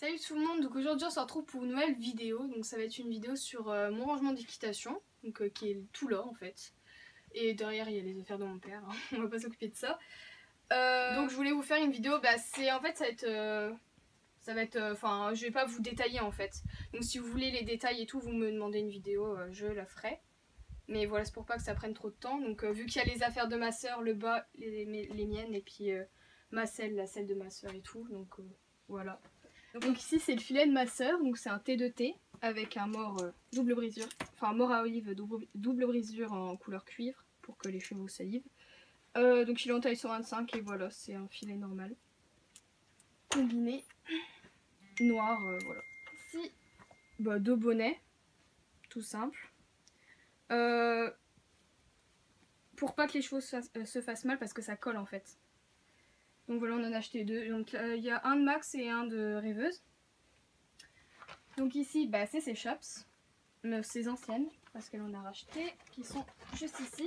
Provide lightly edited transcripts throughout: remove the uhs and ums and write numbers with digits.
Salut tout le monde, donc aujourd'hui on se retrouve pour une nouvelle vidéo. Donc ça va être une vidéo sur mon rangement d'équitation, donc qui est tout là en fait. Et derrière il y a les affaires de mon père, hein. On va pas s'occuper de ça. Donc je voulais vous faire une vidéo, c'est en fait ça va être, enfin je vais pas vous détailler en fait. Donc si vous voulez les détails et tout, vous me demandez une vidéo, je la ferai. Mais voilà, c'est pour pas que ça prenne trop de temps. Donc vu qu'il y a les affaires de ma soeur, le bas, les miennes, et puis ma selle, la selle de ma soeur et tout. Donc voilà. Donc ici c'est le filet de ma soeur, donc c'est un T2T avec un mort double brisure, enfin mort à olive double brisure en couleur cuivre pour que les chevaux salivent. Donc il est en taille 125 et voilà, c'est un filet normal. Combiné, noir, voilà. Ici, deux bonnets, tout simple. Pour pas que les chevaux se fassent mal parce que ça colle en fait. Donc voilà, on en a acheté deux. Donc il y a un de Max et un de Rêveuse. Donc ici, c'est ses chaps, ses anciennes, parce qu'elle en a racheté, qui sont juste ici.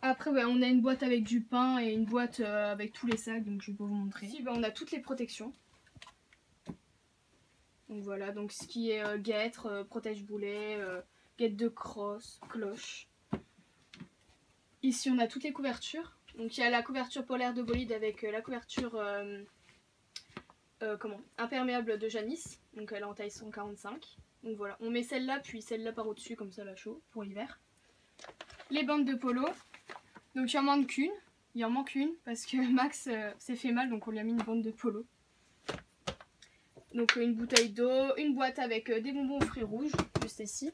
Après, on a une boîte avec du pain et une boîte avec tous les sacs, donc je vais pas vous montrer. Ici, on a toutes les protections. Donc voilà, donc ce qui est guêtre, protège-boulet, guette de crosse, cloche. Ici, on a toutes les couvertures. Donc il y a la couverture polaire de bolide avec la couverture imperméable de Janice. Donc elle est en taille 145. Donc voilà, on met celle-là puis celle-là par au-dessus, comme ça la chaud pour l'hiver. Les bandes de polo. Donc il en manque une. Il en manque une parce que Max s'est fait mal, donc on lui a mis une bande de polo. Donc une bouteille d'eau, une boîte avec des bonbons aux fruits rouges, juste ici.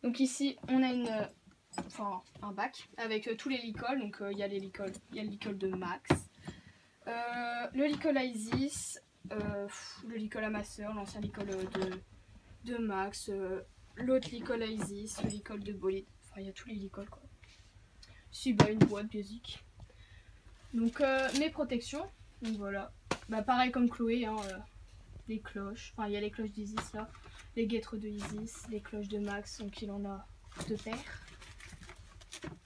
Donc ici on a un bac avec tous les licols. Donc il y a le licol de Max, le licol à Isis, le licol à ma soeur, l'ancien licol de Max, l'autre licol à Isis, le licol de bolide. Enfin il y a tous les licols quoi. Ici une boîte basique. Donc mes protections. Donc voilà. Pareil comme Chloé, hein, les cloches. Enfin il y a les cloches d'Isis là, les guêtres de Isis, les cloches de Max. Donc il en a deux paires.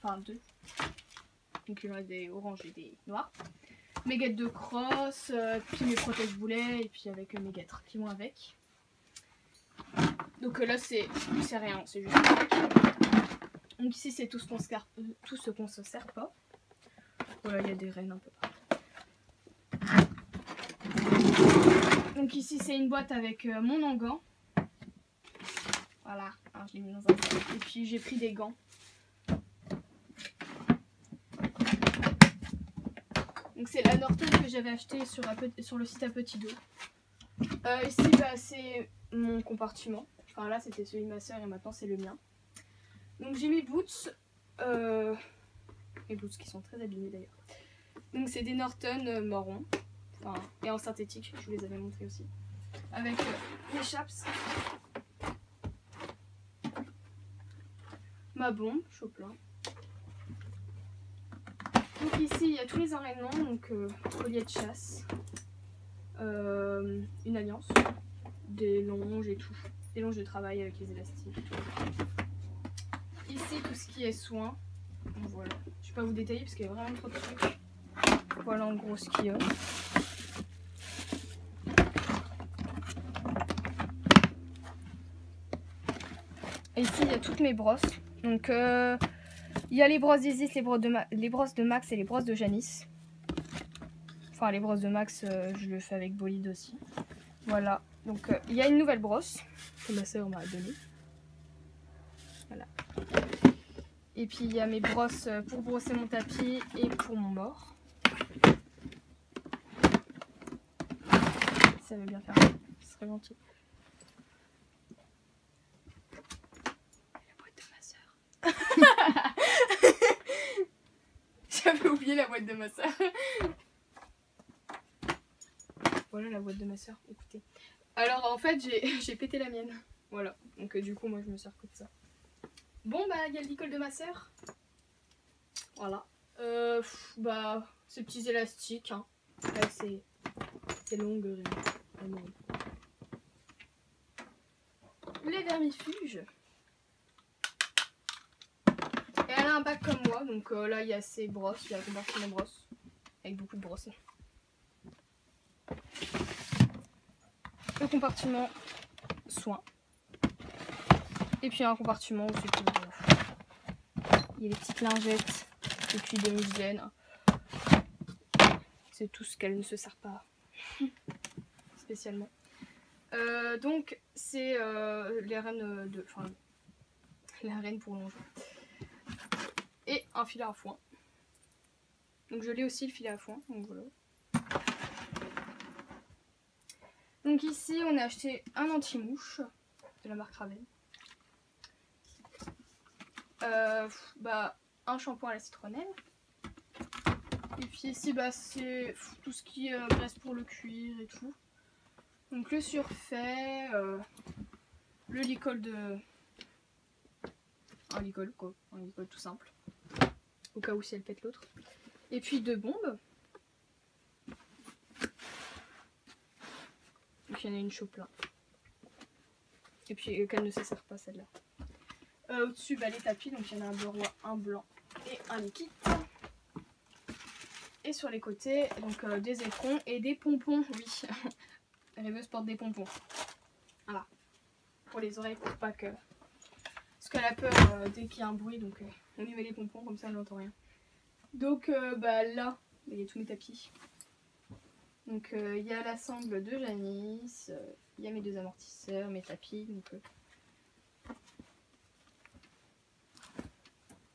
Enfin deux. Donc il y en a des oranges et des noirs. Mes guêtres de crosse, puis mes protège-boulets et puis avec mes guêtres qui vont avec. Donc là c'est rien, c'est juste un bac. Donc ici c'est tout ce qu'on se sert pas. Voilà, il y a des rennes un peu partout. Donc ici c'est une boîte avec mon engan. Voilà, alors, je l'ai mis dans un sac. Et puis j'ai pris des gants. Donc c'est la Norton que j'avais acheté sur le site à Petit Dos. Ici c'est mon compartiment. Enfin là c'était celui de ma soeur et maintenant c'est le mien. Donc j'ai mis boots. Les boots qui sont très abîmés d'ailleurs. Donc c'est des Norton marron. Enfin, et en synthétique, je vous les avais montrés aussi. Avec les chaps. Ma bombe, Chopin. Donc ici il y a tous les enraînements, donc collier de chasse, une alliance, des longes et tout, des longes de travail avec les élastiques et tout. Ici tout ce qui est soin, donc voilà, je vais pas vous détailler parce qu'il y a vraiment trop de trucs. Voilà en gros ce qu'il y a. Et ici il y a toutes mes brosses, donc il y a les brosses d'Isis, les brosses de Max et les brosses de Janice. Enfin les brosses de Max je le fais avec bolide aussi. Voilà, donc il y a une nouvelle brosse que ma soeur m'a donnée. Voilà. Et puis il y a mes brosses pour brosser mon tapis et pour mon mort. Ça veut bien faire, ce serait gentil. La boîte de ma soeur. J'avais oublié la boîte de ma soeur. Voilà la boîte de ma soeur, écoutez. Alors en fait j'ai pété la mienne. Voilà, donc du coup moi je me sers que de ça. Bon il y a le licol de ma soeur. Voilà. Ces petits élastiques, hein. Avec ces longues rayons. Les vermifuges. Et elle a un bac comme moi, donc là il y a ses brosses, il y a la compartiment brosses. avec beaucoup de brosses. Le compartiment soins. Et puis un compartiment aussi pour... il y a des petites lingettes et puis des mousselaines. C'est tout ce qu'elle ne se sert pas spécialement. Donc c'est les rênes de... Enfin, la reine pour longer. Et un filet à foin. Donc je l'ai aussi le filet à foin. Donc voilà. Donc ici on a acheté un anti-mouche de la marque Raven. Un shampoing à la citronnelle. Et puis ici c'est tout ce qui est graisse pour le cuir et tout. Donc le surfait, le licol de... Un licol quoi, un licol tout simple. Au cas où si elle pète l'autre. Et puis 2 bombes. Donc il y en a une chaud plein. Et puis qu'elle ne se sert pas celle-là. Au-dessus les tapis, donc il y en a un bleu, un blanc et un liquide. Et sur les côtés, donc des éperons et des pompons, oui. Rêveuse porte des pompons. Voilà. Pour les oreilles, pour pas que... Parce qu'elle a peur dès qu'il y a un bruit, donc on y met les pompons, comme ça elle n'entend rien. Donc là, il y a tous mes tapis. Donc il y a la sangle de Janice, il y a mes 2 amortisseurs, mes tapis. Donc,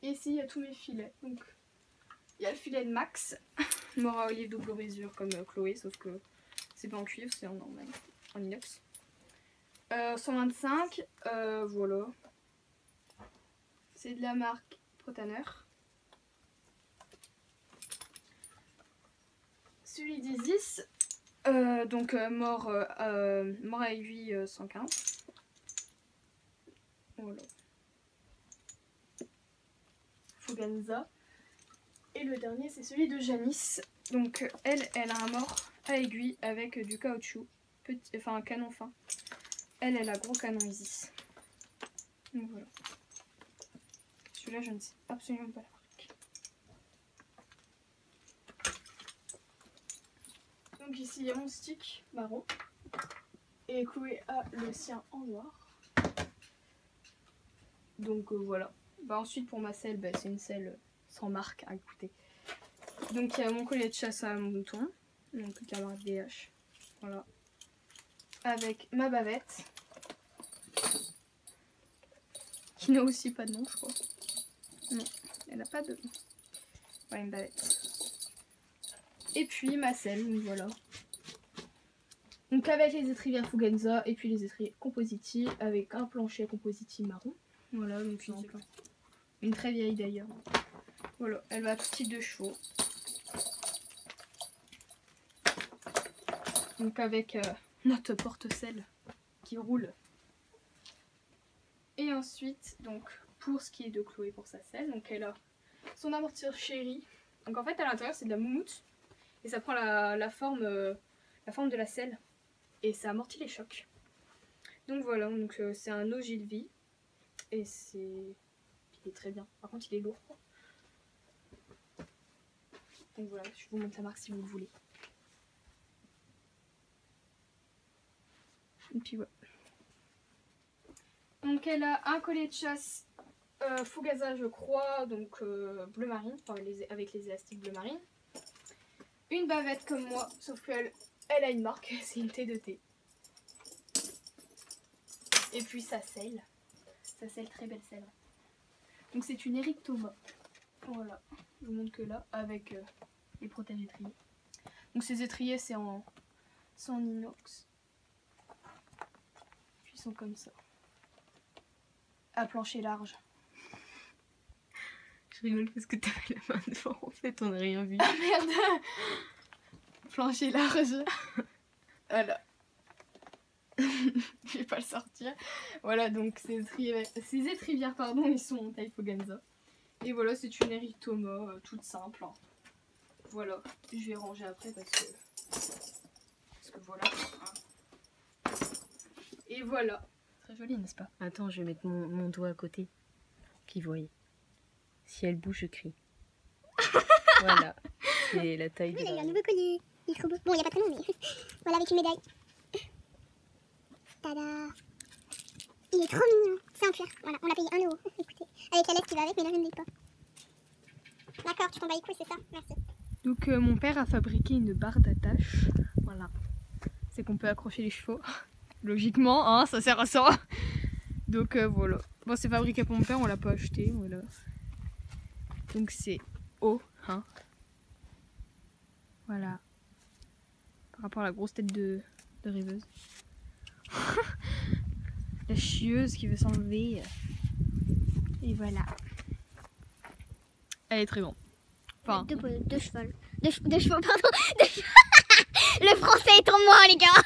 et ici il y a tous mes filets. Donc il y a le filet de Max, mort à olive double brisure comme Chloé, sauf que c'est pas en cuivre, c'est en normal, en inox. 125, voilà. C'est de la marque Protaner. Celui d'Isis, donc mort à aiguille 115. Voilà. Fuganza. Et le dernier c'est celui de Janice. Donc elle a un mort à aiguille avec du caoutchouc, enfin un canon fin. Elle a gros canon Isis. Donc voilà. Celui-là je ne sais absolument pas la marque. Donc ici il y a mon stick marron. Et Chloé a le sien en noir. Donc voilà. Ensuite pour ma selle, c'est une selle sans marque à écouter. Donc il y a mon collier de chasse à mouton, donc la marque DH, voilà, avec ma bavette, qui n'a aussi pas de nom je crois. Non, elle n'a pas de nom. Voilà une bavette. Et puis ma selle, donc voilà. Donc avec les étrivières Fuganza et puis les étriers Compositi avec un plancher Compositi marron. Voilà, donc une très vieille d'ailleurs. Voilà, elle va à tout type de chevaux. Donc avec notre porte-selle qui roule. Et ensuite, donc pour ce qui est de Chloé pour sa selle, donc elle a son amortisseur chéri. Donc en fait à l'intérieur c'est de la moumoute et ça prend la forme de la selle et ça amortit les chocs. Donc voilà, donc c'est un Ogilvy et il est très bien. Par contre il est lourd quoi. Donc voilà, je vous montre la marque si vous le voulez. Et puis voilà. Donc elle a un collier de chasse Fugaza je crois, donc bleu marine, enfin, avec les élastiques bleu marine. Une bavette comme moi, sauf qu'elle a une marque, c'est une T2T. Et puis sa selle, très belle selle. Donc c'est une Eric Thomas. Voilà, je vous montre que là, avec les protèges étriers. Donc ces étriers c'est en inox. Puis ils sont comme ça. À plancher large. Je rigole parce que t'avais la main devant, en fait on n'a rien vu. Ah merde. Plancher large. Voilà. Je vais pas le sortir. Voilà, donc ces étrivières, pardon, ils sont en taille Fuganza. Et voilà, c'est une Eric Thomas, toute simple. Hein. Voilà, je vais ranger après parce que voilà. Hein. Et voilà. Très joli, n'est-ce pas? Attends, je vais mettre mon doigt à côté. Qui voyait. Si elle bouge, je crie. Voilà. C'est la taille de Il a eu la... un nouveau collier. Il est trop beau. Bon, il n'y a pas très long, mais voilà, avec une médaille. Tada. Il est trop mignon. C'est en cuir. Voilà, on l'a payé 1 €. Écoutez, avec la lettre qui va avec, mais là, je ne l'ai pas. D'accord, tu t'en bats les couilles, c'est ça? Merci. Donc mon père a fabriqué une barre d'attache. Voilà. C'est qu'on peut accrocher les chevaux. Logiquement, hein, ça sert à ça. Donc voilà. Bon, c'est fabriqué pour mon père, on l'a pas acheté. Voilà. Donc c'est haut, hein. Voilà. Par rapport à la grosse tête de rêveuse. La chieuse qui veut s'enlever. Et voilà. Elle est très bon. Enfin, Deux chevaux. Deux chevaux, pardon. Le français est en moi, les gars.